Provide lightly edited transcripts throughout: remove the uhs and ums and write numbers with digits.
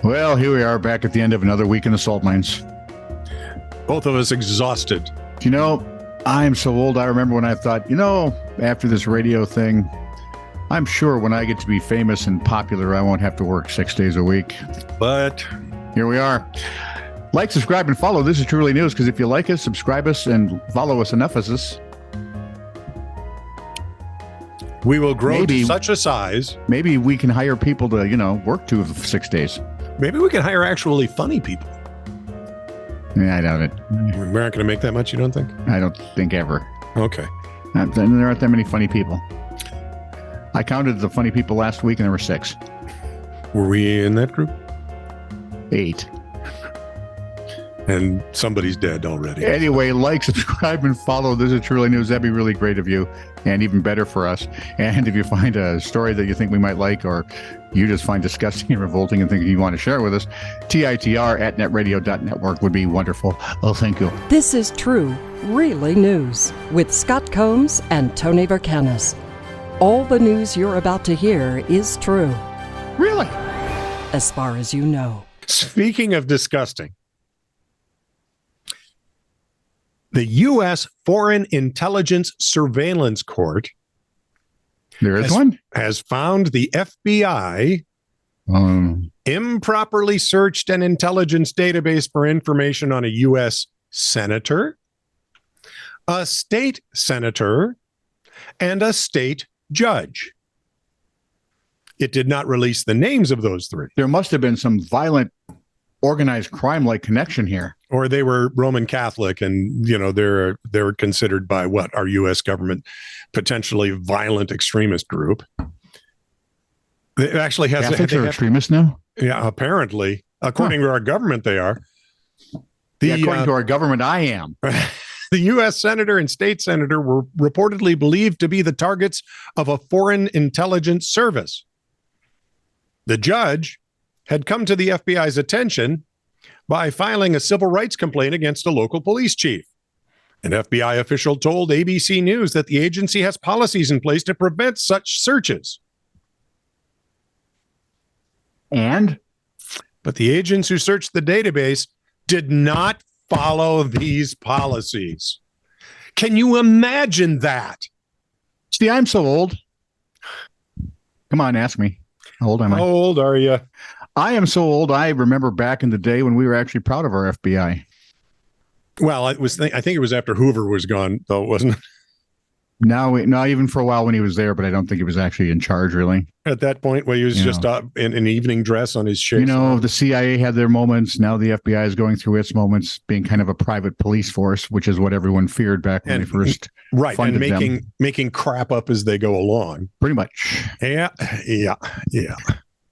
Well, here we are back at the end of another week in the salt mines. Both of us exhausted. You know, I'm so old. I remember when I thought, after this radio thing, I'm sure when I get to be famous and popular, I won't have to work 6 days a week. But here we are. Like, subscribe, and follow. This is Truly News, because if you like us, subscribe us, and follow us enough as this, we will grow to such a size. Maybe we can hire people to, work 6 days. Maybe we can hire actually funny people. Yeah, I doubt it. We're not going to make that much, you don't think? I don't think ever. Okay. There aren't that many funny people. I counted the funny people last week, and there were 6. Were we in that group? 8. And somebody's dead already. Anyway, like, subscribe, and follow. This is Truly News. That'd be really great of you, and even better for us. And if you find a story that you think we might like, or you just find disgusting and revolting and think you want to share with us, TITR@netradio.network would be wonderful. Oh, thank you. This is True, Really News with Scott Combs and Tony Vercanis. All the news you're about to hear is true. Really? As far as you know. Speaking of disgusting, the U.S. Foreign Intelligence Surveillance Court has found the FBI improperly searched an intelligence database for information on a U.S. senator, a state senator, and a state judge. It did not release the names of those 3. There must have been some violent, organized crime-like connection here. Or they were Roman Catholic, and they're considered by our U.S. government potentially violent extremist group. It actually has Catholics are extremists now. Yeah, apparently, according to our government, they are. According to our government, I am. The U.S. senator and state senator were reportedly believed to be the targets of a foreign intelligence service. The judge had come to the FBI's attention by filing a civil rights complaint against a local police chief. An FBI official told ABC News that the agency has policies in place to prevent such searches. But the agents who searched the database did not follow these policies. Can you imagine that? See, I'm so old. Come on, ask me. How old am I? How old are you? I am so old. I remember back in the day when we were actually proud of our FBI. Well, I think it was after Hoover was gone, though, wasn't it? No, even for a while when he was there, but I don't think he was actually in charge, really. At that point, where he was just in an evening dress on his shirt. The CIA had their moments. Now the FBI is going through its moments, being kind of a private police force, which is what everyone feared back when they first funded and making crap up as they go along. Pretty much. Yeah.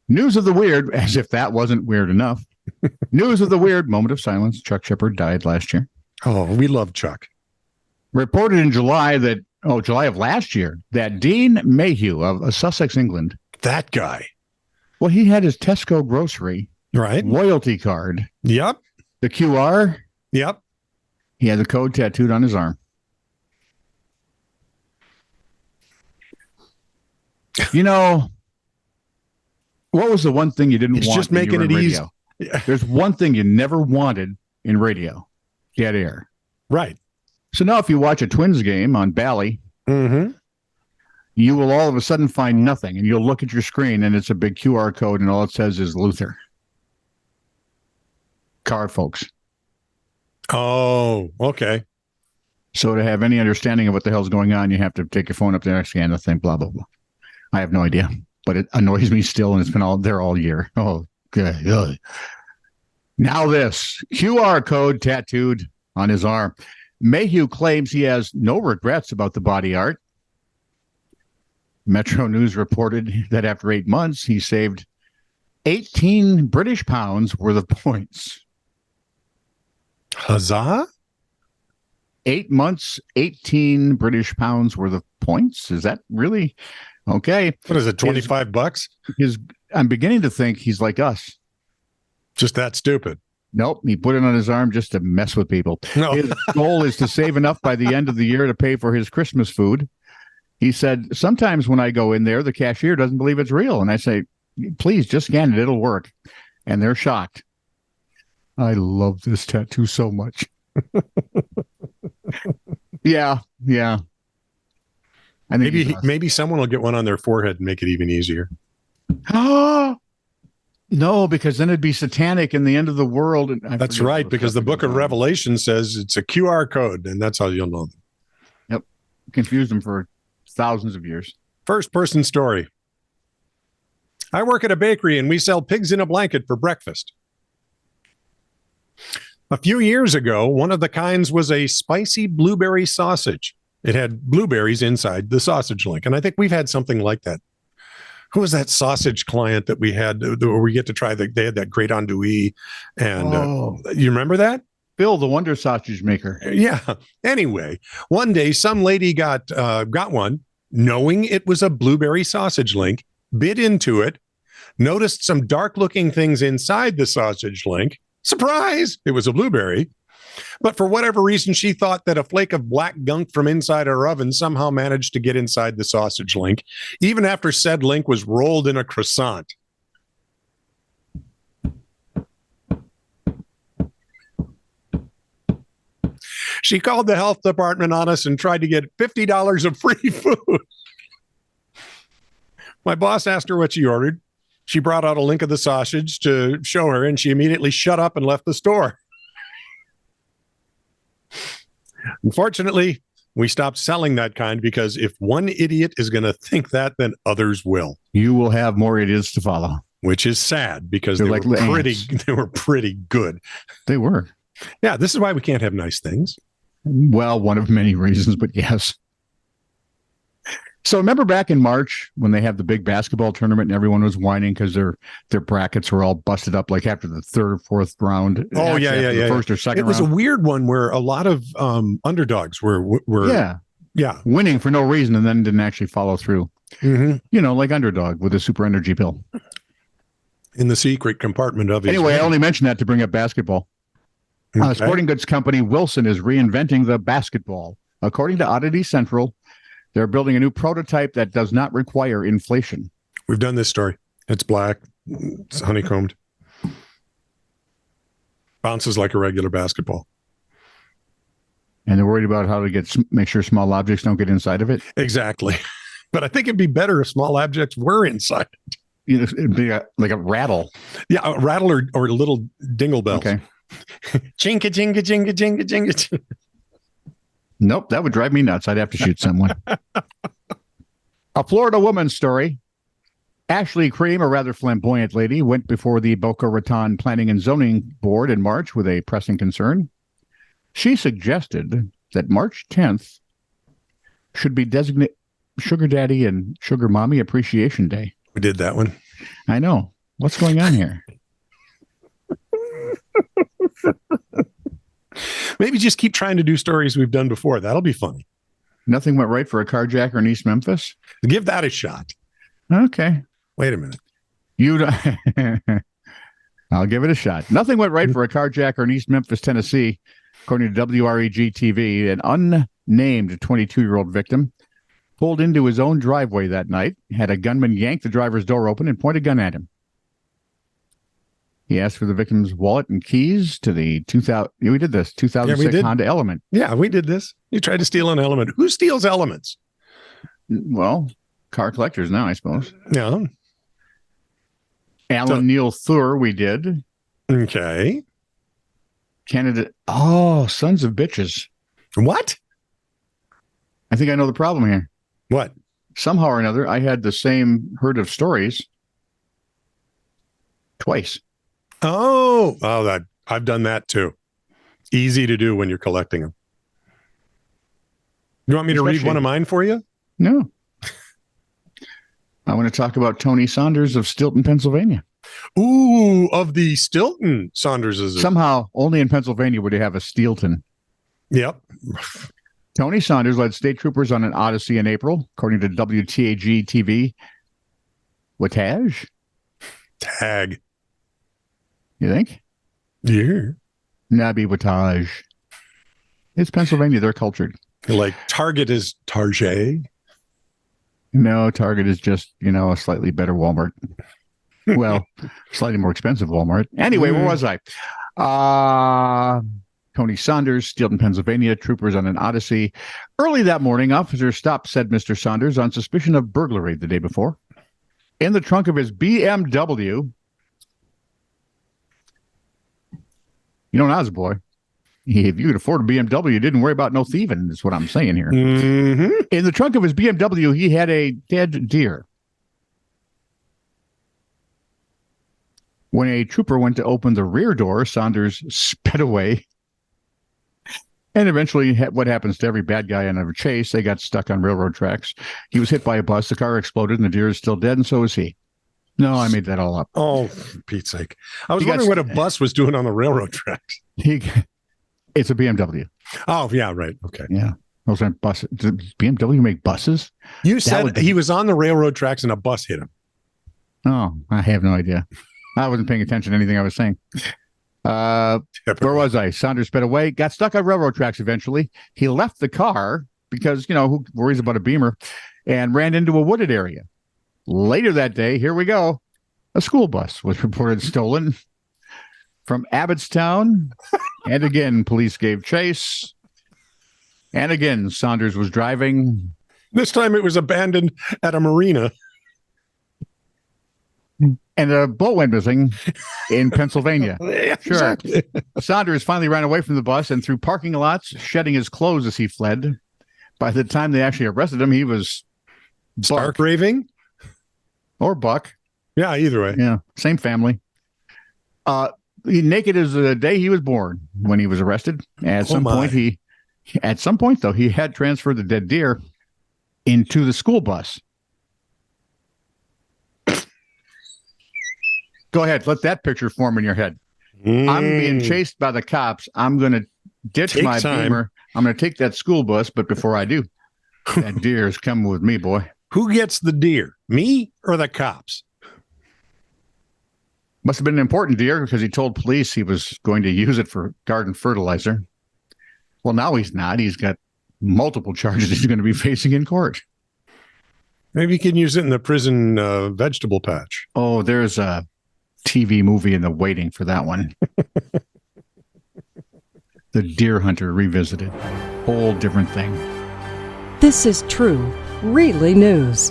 News of the weird, as if that wasn't weird enough. News of the weird, moment of silence. Chuck Shepard died last year. Oh, we love Chuck. Reported in July of last year, that Dean Mayhew of Sussex, England. That guy. Well, he had his Tesco grocery loyalty card. Yep. The QR. Yep. He had the code tattooed on his arm. What was the one thing you didn't want? Just making it easy. Yeah. There's one thing you never wanted in radio. Dead air. Right. So now if you watch a Twins game on Bally, you will all of a sudden find nothing, and you'll look at your screen, and it's a big QR code, and all it says is Luther. Car folks. Oh, okay. So to have any understanding of what the hell's going on, you have to take your phone up there, scan the thing, blah, blah, blah. I have no idea, but it annoys me still, and it's been there all year. Oh, good. Now this QR code tattooed on his arm. Mayhew claims he has no regrets about the body art. Metro News reported that after 8 months, he saved 18 British pounds worth of points. Huzzah? 8 months, 18 British pounds worth of points? Is that really? Okay. What is it, $25? I'm beginning to think he's like us. Just that stupid. Nope, he put it on his arm just to mess with people. No. His goal is to save enough by the end of the year to pay for his Christmas food. He said, sometimes when I go in there, the cashier doesn't believe it's real. And I say, please just scan it. It'll work. and they're shocked. I love this tattoo so much. Yeah. I think Maybe someone will get one on their forehead and make it even easier. No, because then it'd be satanic and the end of the world. And that's right, because the book of Revelation says it's a QR code, and that's how you'll know them. Yep. Confused them for thousands of years. First person story. I work at a bakery and we sell pigs in a blanket for breakfast. A few years ago, one of the kinds was a spicy blueberry sausage. It had blueberries inside the sausage link. And I think we've had something like that. Who was that sausage client that we had where we get to try they had that great andouille? And you remember that? Bill, the Wonder Sausage Maker. Yeah. Anyway, one day some lady got one, knowing it was a blueberry sausage link, bit into it, noticed some dark-looking things inside the sausage link. Surprise! It was a blueberry. But for whatever reason, she thought that a flake of black gunk from inside her oven somehow managed to get inside the sausage link, even after said link was rolled in a croissant. She called the health department on us and tried to get $50 of free food. My boss asked her what she ordered. She brought out a link of the sausage to show her, and she immediately shut up and left the store. Unfortunately, we stopped selling that kind because if one idiot is going to think that, then others will. You will have more idiots to follow. Which is sad because they were pretty good. They were. Yeah, this is why we can't have nice things. Well, one of many reasons, but yes. So remember back in March when they had the big basketball tournament and everyone was whining because their brackets were all busted up like after the third or fourth round. Oh, yeah. First or second round. It was a weird one where a lot of underdogs were winning for no reason and then didn't actually follow through. Mm-hmm. You know, like underdog with a super energy pill. In the secret compartment of his Anyway, I only mentioned that to bring up basketball. Okay. Sporting goods company Wilson is reinventing the basketball. According to Oddity Central, they're building a new prototype that does not require inflation. We've done this story. It's black. It's honeycombed. Bounces like a regular basketball. And they're worried about how to make sure small objects don't get inside of it? Exactly. But I think it'd be better if small objects were inside it. You know, it'd be like a rattle. Yeah, a rattle or a little dingle bells. Okay. Chinka, chinka, chinka, chinka, chinka. Nope, that would drive me nuts. I'd have to shoot someone. A Florida woman's story. Ashley Cream, a rather flamboyant lady, went before the Boca Raton Planning and Zoning Board in March with a pressing concern. She suggested that March 10th should be designated Sugar Daddy and Sugar Mommy Appreciation Day. We did that one. I know. What's going on here? Maybe just keep trying to do stories we've done before. That'll be funny. Nothing went right for a carjacker in East Memphis? Give that a shot. Okay. Wait a minute. I'll give it a shot. Nothing went right for a carjacker in East Memphis, Tennessee. According to WREG TV, an unnamed 22-year-old victim pulled into his own driveway that night, had a gunman yank the driver's door open and point a gun at him. He asked for the victim's wallet and keys to the 2006 Honda Element. Yeah, we did this. You tried to steal an Element. Who steals Elements? Well, car collectors now, I suppose. Yeah. Alan Neil Thur, we did. Okay. Candidate. Oh, sons of bitches. What? I think I know the problem here. What? Somehow or another, I had the same herd of stories twice. Oh, that I've done that too. Easy to do when you're collecting them. You want me to read one of mine for you? No. I want to talk about Tony Saunders of Stilton, Pennsylvania. Ooh, of the Stilton Saunderses. Somehow, only in Pennsylvania would you have a Steelton. Yep. Tony Saunders led state troopers on an odyssey in April, according to WTAG TV. Wattage? Tag. You think? Yeah. Nabby Wattage. It's Pennsylvania. They're cultured. Like Target is Target. No, Target is just, a slightly better Walmart. Well, slightly more expensive Walmart. Anyway, where was I? Tony Saunders, Steelton, Pennsylvania. Troopers on an odyssey. Early that morning, officers stopped said Mr. Saunders on suspicion of burglary the day before. In the trunk of his BMW, you know, when I was a boy, if you could afford a BMW, you didn't worry about no thieving, is what I'm saying here. Mm-hmm. In the trunk of his BMW, he had a dead deer. When a trooper went to open the rear door, Saunders sped away. And eventually, what happens to every bad guy in a chase, they got stuck on railroad tracks. He was hit by a bus, the car exploded, and the deer is still dead, and so is he. No, I made that all up. Oh, for Pete's sake. I was wondering what a bus was doing on the railroad tracks. It's a BMW. Oh, yeah, right. Okay. Yeah. Those aren't buses. Does BMW make buses? You said he was on the railroad tracks and a bus hit him. Oh, I have no idea. I wasn't paying attention to anything I was saying. Where was I? Saunders sped away, got stuck on railroad tracks eventually. He left the car because, you know, who worries about a Beamer, and ran into a wooded area. Later that day, here we go. A school bus was reported stolen from Abbottstown. And again, police gave chase. And again, Saunders was driving. This time it was abandoned at a marina. And a boat went missing in Pennsylvania. Yeah, Sure. exactly. Saunders finally ran away from the bus and through parking lots, shedding his clothes as he fled. By the time they actually arrested him, he was Stark raving? or Buck. Yeah, either way. Yeah, same family. Naked as the day he was born when he was arrested. At some point, he had transferred the dead deer into the school bus. Go ahead. Let that picture form in your head. I'm being chased by the cops. I'm going to ditch my Beamer. I'm going to take that school bus. But before I do, that deer is coming with me, boy. Who gets the deer? Me or the cops? Must have been an important deer because he told police he was going to use it for garden fertilizer. Well, now he's not. He's got multiple charges he's going to be facing in court. Maybe he can use it in the prison vegetable patch. Oh, there's a TV movie in the waiting for that one. The Deer Hunter Revisited. Whole different thing. This is true, really news.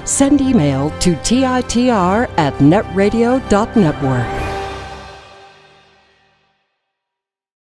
Send email to TITR@netradio.network.